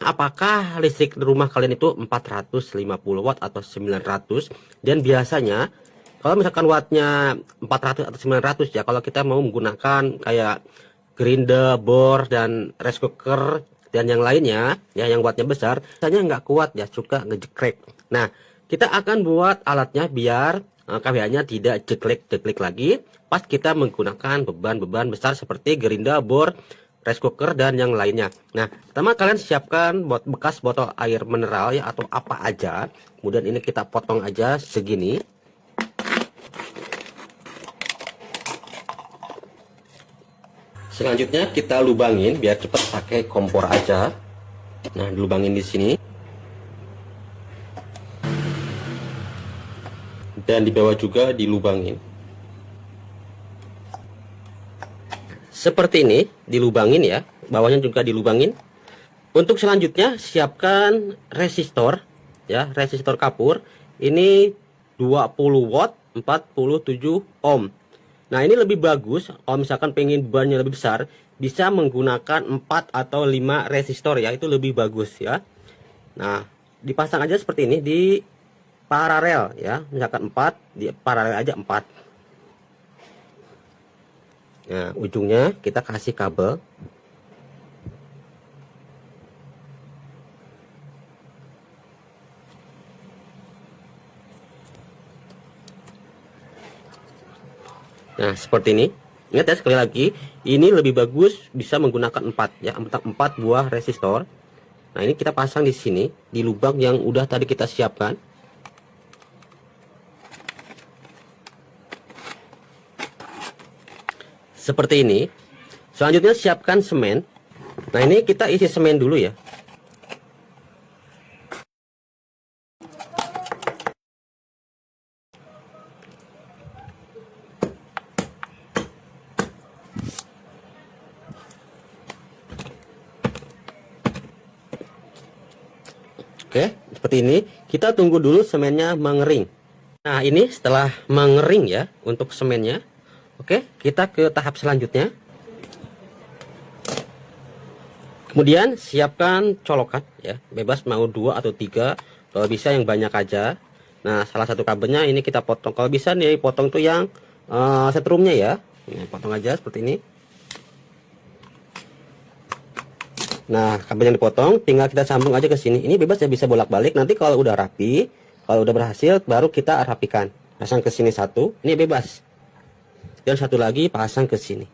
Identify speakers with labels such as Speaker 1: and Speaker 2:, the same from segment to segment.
Speaker 1: apakah listrik rumah kalian itu 450 watt atau 900? Dan biasanya kalau misalkan wattnya 400 atau 900 ya, kalau kita mau menggunakan kayak grinder, bor, dan rice cooker dan yang lainnya ya yang wattnya besar, biasanya nggak kuat ya, suka ngejekrek. Nah, kita akan buat alatnya biar KWH-nya tidak jeklek-jeklek lagi pas kita menggunakan beban-beban besar seperti gerinda, bor, rice cooker, dan yang lainnya. Nah, pertama kalian siapkan bekas botol air mineral ya, atau apa aja. Kemudian ini kita potong aja segini. Selanjutnya kita lubangin biar cepat, pakai kompor aja. Nah, dilubangin di sini. Dan di bawah juga dilubangin. Seperti ini, dilubangin ya. Bawahnya juga dilubangin. Untuk selanjutnya siapkan resistor ya, resistor kapur. Ini 20 watt 47 ohm. Nah, ini lebih bagus kalau misalkan pengen bebannya lebih besar, bisa menggunakan 4 atau 5 resistor ya, itu lebih bagus ya. Nah, dipasang aja seperti ini di paralel ya, misalkan 4 di paralel aja 4. Nah, ujungnya kita kasih kabel. Nah, seperti ini. Ingat ya, sekali lagi, ini lebih bagus bisa menggunakan 4 ya, 4 buah resistor. Nah, ini kita pasang di sini di lubang yang udah tadi kita siapkan. Seperti ini. Selanjutnya siapkan semen. Nah, ini kita isi semen dulu ya. Oke, seperti ini. Kita tunggu dulu semennya mengering. Nah, ini setelah mengering ya untuk semennya. Oke, kita ke tahap selanjutnya. Kemudian siapkan colokan ya, bebas mau 2 atau 3, kalau bisa yang banyak aja. Nah, salah satu kabelnya ini kita potong. Kalau bisa nih potong tuh yang setrumnya ya. Ini potong aja seperti ini. Nah, kabel yang dipotong tinggal kita sambung aja ke sini. Ini bebas ya, bisa bolak-balik. Nanti kalau udah rapi, kalau udah berhasil, baru kita rapikan. Pasang ke sini satu, ini bebas. Dan satu lagi pasang ke sini.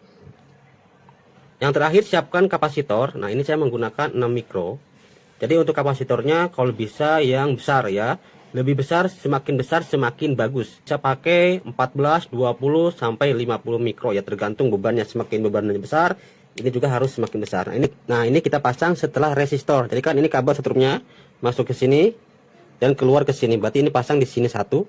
Speaker 1: Yang terakhir siapkan kapasitor. Nah, ini saya menggunakan 6 mikro. Jadi untuk kapasitornya kalau bisa yang besar ya. Lebih besar, semakin bagus. Bisa pakai 14, 20 sampai 50 mikro ya, tergantung bebannya. Semakin bebannya besar, ini juga harus semakin besar. Nah, ini kita pasang setelah resistor. Jadi kan ini kabel setrumnya masuk ke sini dan keluar ke sini. Berarti ini pasang di sini satu.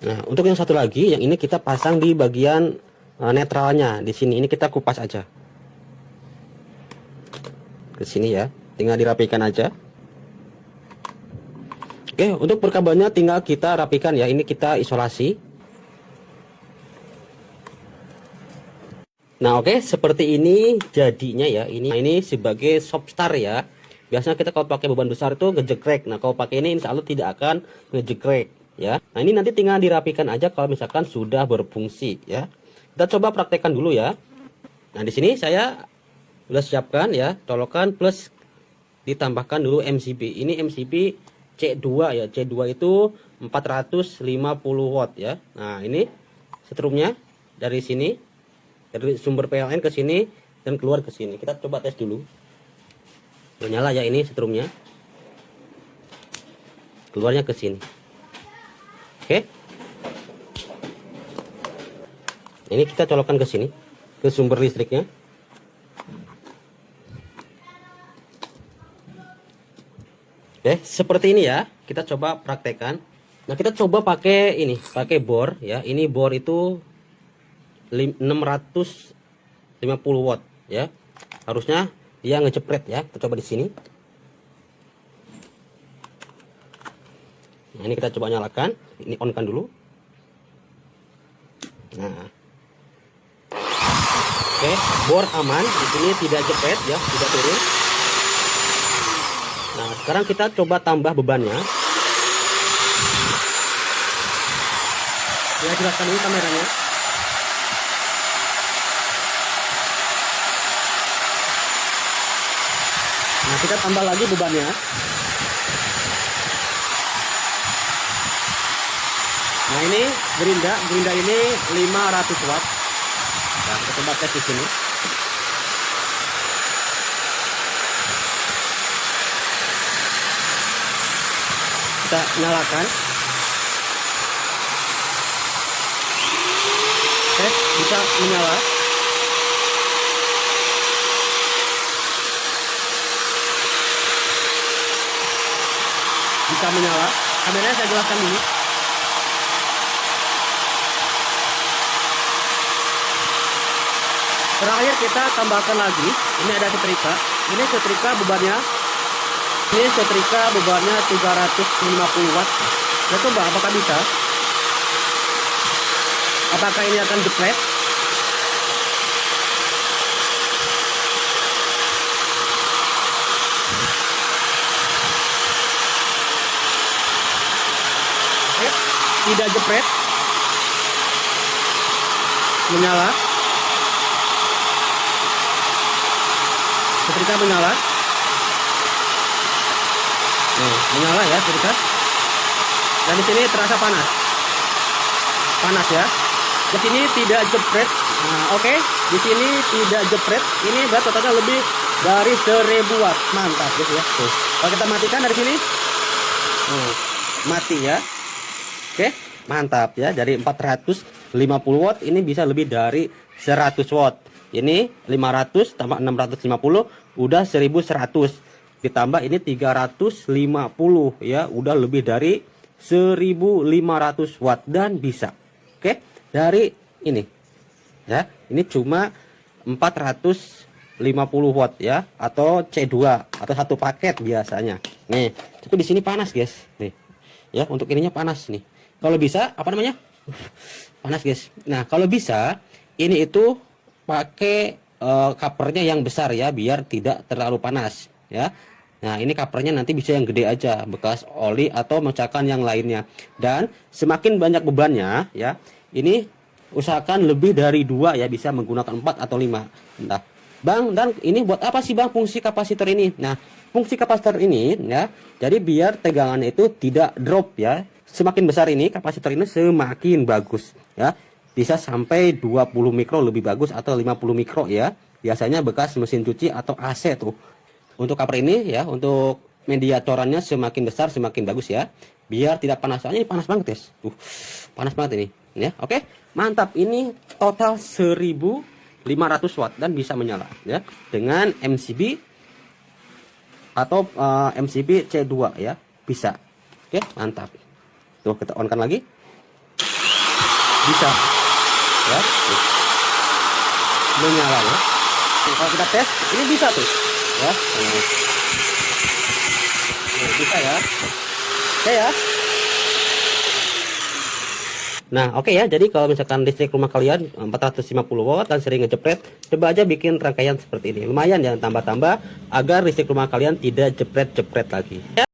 Speaker 1: Nah, untuk yang satu lagi, yang ini kita pasang di bagian netralnya di sini. Ini kita kupas aja ke sini ya. Tinggal dirapikan aja. Oke, untuk perkabelnya tinggal kita rapikan ya. Ini kita isolasi. Nah, oke, seperti ini jadinya ya. Ini sebagai Shopstar ya. Biasanya kita kalau pakai beban besar itu ngejekrek. Nah, kalau pakai ini insya Allah tidak akan ngejekrek ya. Nah, ini nanti tinggal dirapikan aja kalau misalkan sudah berfungsi ya. Kita coba praktekkan dulu ya. Nah, di sini saya sudah siapkan ya, colokan plus ditambahkan dulu MCB. Ini MCB C2 ya. C2 itu 450 watt ya. Nah, ini setrumnya dari sini, dari sumber PLN ke sini dan keluar ke sini. Kita coba tes dulu. Nyala ya, ini setrumnya. Keluarnya ke sini. Oke. Ini kita colokkan ke sini, ke sumber listriknya. Oke, seperti ini ya. Kita coba praktekkan. Nah, kita coba pakai ini, pakai bor ya. Ini bor itu 650 watt ya. Harusnya dia ngejepret ya. Kita coba di sini. Nah, ini kita coba nyalakan. Ini on kan dulu. Nah, oke, bor aman. Di sini tidak jepret ya, tidak turun. Sekarang kita coba tambah bebannya. Ya, jelaskan dulu kameranya. Nah, kita tambah lagi bebannya. Nah, ini gerinda ini 500 watt. Nah, kita coba tes di sini. Kita nyalakan. Tes, bisa menyala. Bisa menyala. Kameranya saya jelaskan dulu. Terakhir kita tambahkan lagi. Ini ada setrika. Ini setrika bebannya. Ini setrika bebannya 350 watt. Kita coba apakah bisa. Apakah ini akan jepret? Tidak jepret. Menyala. Setrika menyala. Nih, menyala ya setrika. Dan di sini terasa panas. Panas ya. Di sini tidak jepret. Nah, oke. Di sini tidak jepret. Ini berat totalnya lebih dari 1000 watt. Mantap gitu ya. Tuh. Kalau kita matikan dari sini. Mati ya. Oke, mantap ya. Dari 450 watt ini bisa lebih dari 100 watt. Ini 500 tambah 650 udah 1100. Ditambah ini 350 ya, udah lebih dari 1500 watt dan bisa. Oke, dari ini ya, ini cuma 450 watt ya, atau C2 atau satu paket biasanya. Nih, tapi di sini panas, guys. Nih. Ya, untuk ininya panas nih. Kalau bisa, apa namanya? Panas, guys. Nah, kalau bisa, ini itu pakai covernya yang besar ya, biar tidak terlalu panas ya. Nah, ini covernya nanti bisa yang gede aja, bekas oli atau mecakan yang lainnya. Dan semakin banyak bebannya ya, ini usahakan lebih dari 2 ya, bisa menggunakan 4 atau 5. Nah, Bang, dan ini buat apa sih Bang fungsi kapasitor ini? Nah, fungsi kapasitor ini ya, jadi biar tegangannya itu tidak drop ya. Semakin besar ini kapasitor ini semakin bagus ya. Bisa sampai 20 mikro lebih bagus atau 50 mikro ya. Biasanya bekas mesin cuci atau AC tuh. Untuk cover ini ya, untuk media corannya semakin besar semakin bagus ya. Biar tidak panas. Soalnya ini panas banget, guys. Panas banget ini ya. Oke, mantap. Ini total 1500 watt dan bisa menyala ya dengan MCB atau MCB C2 ya. Bisa. Oke, mantap. Tuh, kita on kan lagi. Bisa. Ya. Tuh. Menyala ya. Nah, kalau kita tes, ini bisa tuh. Ya. Nah, bisa ya. Oke ya. Nah, oke ya. Jadi kalau misalkan listrik rumah kalian 450 watt dan sering ngejepret, coba aja bikin rangkaian seperti ini. Lumayan, jangan tambah-tambah agar listrik rumah kalian tidak jepret-jepret lagi. Ya.